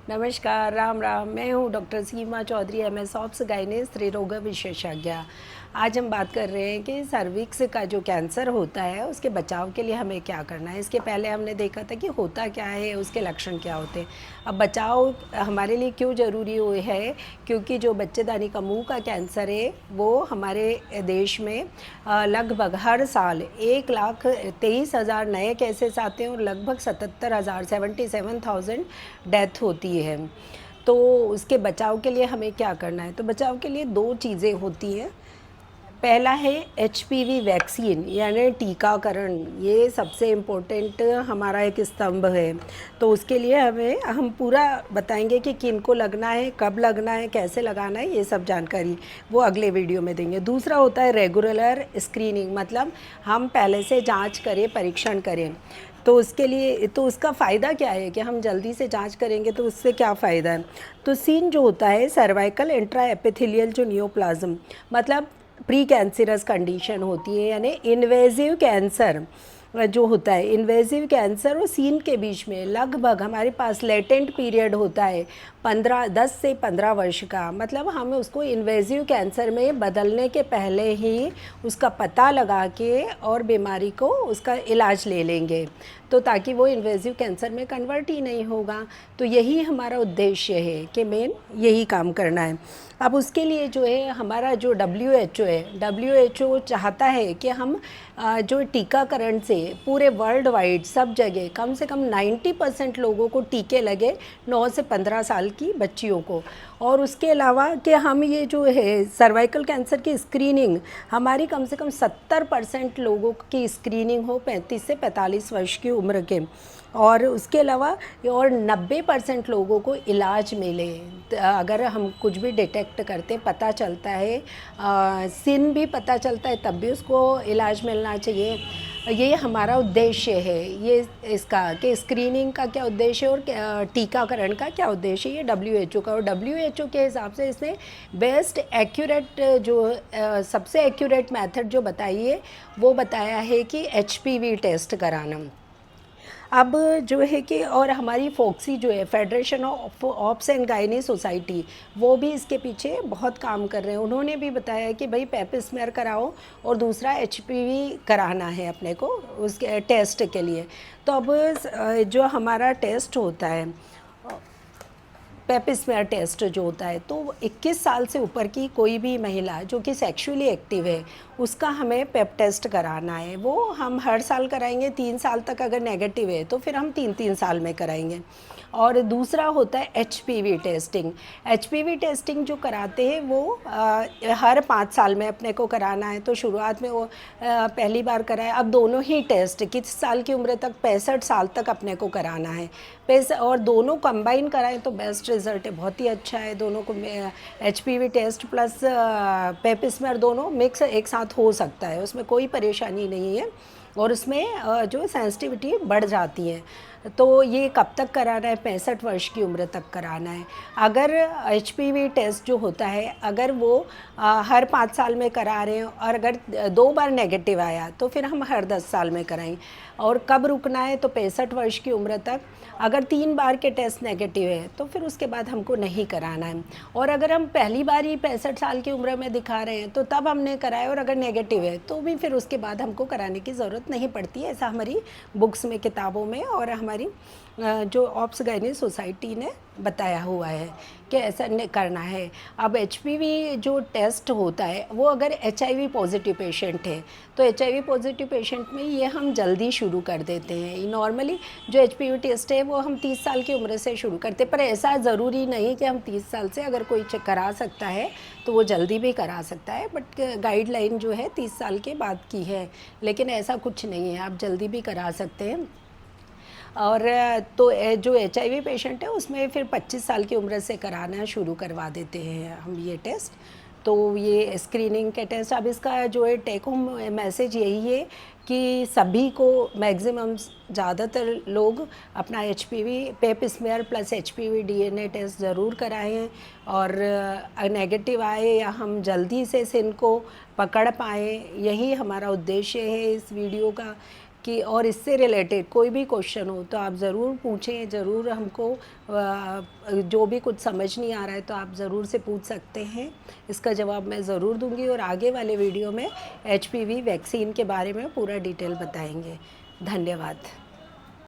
नमस्कार, राम राम। मैं हूँ डॉक्टर सीमा चौधरी, एमएस ऑप्स गायने स्त्री रोग विशेषज्ञ। आज हम बात कर रहे हैं कि सर्विक्स का जो कैंसर होता है उसके बचाव के लिए हमें क्या करना है। इसके पहले हमने देखा था कि होता क्या है, उसके लक्षण क्या होते हैं। अब बचाव हमारे लिए क्यों ज़रूरी है, क्योंकि जो बच्चेदानी का मुंह का कैंसर है वो हमारे देश में लगभग हर साल 1,23,000 नए केसेस आते हैं और लगभग 77,000 77,000 डेथ होती है। तो उसके बचाव के लिए हमें क्या करना है? तो बचाव के लिए दो चीज़ें होती हैं। पहला है एचपीवी वैक्सीन यानी टीकाकरण। ये सबसे इम्पोर्टेंट हमारा एक स्तंभ है। तो उसके लिए हम पूरा बताएंगे कि किन को लगना है, कब लगना है, कैसे लगाना है, ये सब जानकारी वो अगले वीडियो में देंगे। दूसरा होता है रेगुलर स्क्रीनिंग, मतलब हम पहले से जांच करें, परीक्षण करें। तो उसके लिए तो उसका फ़ायदा क्या है कि हम जल्दी से जांच करेंगे तो उससे क्या फ़ायदा है। तो सीन जो होता है सर्वाइकल इंट्रा एपिथेलियल जो नियोप्लाज्म, मतलब प्री कैंसरस कंडीशन होती है, यानी इन्वेजिव कैंसर जो होता है, इन्वेजिव कैंसर और सीन के बीच में लगभग हमारे पास लेटेंट पीरियड होता है 10 से 15 वर्ष का। मतलब हम उसको इन्वेजिव कैंसर में बदलने के पहले ही उसका पता लगा के और बीमारी को उसका इलाज ले लेंगे, तो ताकि वो इन्वेजिव कैंसर में कन्वर्ट ही नहीं होगा। तो यही हमारा उद्देश्य है कि मेन यही काम करना है। अब उसके लिए जो है हमारा जो WHO है, WHO चाहता है कि हम जो टीकाकरण से पूरे वर्ल्ड वाइड सब जगह कम से कम 90% लोगों को टीके लगे, 9 से 15 साल की बच्चियों को। और उसके अलावा कि हम ये जो है सर्वाइकल कैंसर की स्क्रीनिंग हमारी कम से कम 70% लोगों की स्क्रीनिंग हो 35 से 45 वर्ष की उम्र के। और उसके अलावा और 90% लोगों को इलाज मिले। अगर हम कुछ भी डिटेक्ट करते, पता चलता है, सिन भी पता चलता है, तब भी उसको इलाज मिलना चाहिए। ये हमारा उद्देश्य है। ये इसका कि स्क्रीनिंग का क्या उद्देश्य है और टीकाकरण का क्या उद्देश्य है, ये WHO का। और WHO के हिसाब से इसने बेस्ट एक्यूरेट जो सबसे एक्यूरेट मेथड जो बताई है वो बताया है कि HPV टेस्ट कराना। अब जो है कि और हमारी फोक्सी जो है federation of ops and gynae society, वो भी इसके पीछे बहुत काम कर रहे हैं। उन्होंने भी बताया कि भाई पेप स्मेयर कराओ और दूसरा HPV कराना है अपने को उसके टेस्ट के लिए। तो अब जो हमारा टेस्ट होता है पेप स्मेयर टेस्ट जो होता है, तो 21 साल से ऊपर की कोई भी महिला जो कि सेक्सुअली एक्टिव है उसका हमें पेप टेस्ट कराना है। वो हम हर साल कराएंगे 3 साल तक। अगर नेगेटिव है तो फिर हम 3-3 साल में कराएंगे। और दूसरा होता है HPV टेस्टिंग। HPV टेस्टिंग जो कराते हैं वो हर 5 साल में अपने को कराना है। तो शुरुआत में वो पहली बार कराए, अब दोनों ही टेस्ट किस साल की उम्र तक, 65 साल तक अपने को कराना है। और दोनों कंबाइन कराएं तो बेस्ट रिजल्ट है, बहुत ही अच्छा है। दोनों को HPV टेस्ट प्लस पेप स्मेयर दोनों मिक्स एक साथ हो सकता है, उसमें कोई परेशानी नहीं है। और उसमें जो सेंसिटिविटी बढ़ जाती है। तो ये कब तक कराना है? 65 वर्ष की उम्र तक कराना है। अगर HPV टेस्ट जो होता है अगर वो हर 5 साल में करा रहे हैं और अगर 2 बार नेगेटिव आया तो फिर हम हर 10 साल में कराएं। और कब रुकना है? तो 65 वर्ष की उम्र तक। अगर 3 बार के टेस्ट नेगेटिव है तो फिर उसके बाद हमको नहीं कराना है। और अगर हम पहली बार ही 65 साल की उम्र में दिखा रहे हैं तो तब हमने कराया, और अगर नेगेटिव है तो भी फिर उसके बाद हमको कराने की ज़रूरत नहीं पड़ती है। ऐसा हमारी बुक्स में, किताबों में और हमारी जो ऑप्स गायनी सोसाइटी ने बताया हुआ है कि ऐसा करना है। अब HPV जो टेस्ट होता है वो अगर HIV पॉजिटिव पेशेंट है तो HIV पॉजिटिव पेशेंट में ये हम जल्दी शुरू कर देते हैं। नॉर्मली जो HPV टेस्ट है वो हम 30 साल की उम्र से शुरू करते हैं, पर ऐसा ज़रूरी नहीं कि हम 30 साल से, अगर कोई चेक करा सकता है तो वो जल्दी भी करा सकता है। बट गाइडलाइन जो है 30 साल के बाद की है, लेकिन ऐसा कुछ नहीं है, आप जल्दी भी करा सकते हैं। और तो जो HIV पेशेंट है उसमें फिर 25 साल की उम्र से कराना शुरू करवा देते हैं हम ये टेस्ट। तो ये स्क्रीनिंग के टेस्ट। अब इसका जो है टेक होम मैसेज यही है कि सभी को मैक्सिमम ज़्यादातर लोग अपना HPV pap smear plus HPV DNA test ज़रूर कराएं। और नेगेटिव आए या हम जल्दी से इनको पकड़ पाएँ, यही हमारा उद्देश्य है इस वीडियो का। कि और इससे रिलेटेड कोई भी क्वेश्चन हो तो आप ज़रूर पूछें, ज़रूर हमको जो भी कुछ समझ नहीं आ रहा है तो आप ज़रूर से पूछ सकते हैं, इसका जवाब मैं ज़रूर दूंगी। और आगे वाले वीडियो में HPV वैक्सीन के बारे में पूरा डिटेल बताएंगे। धन्यवाद।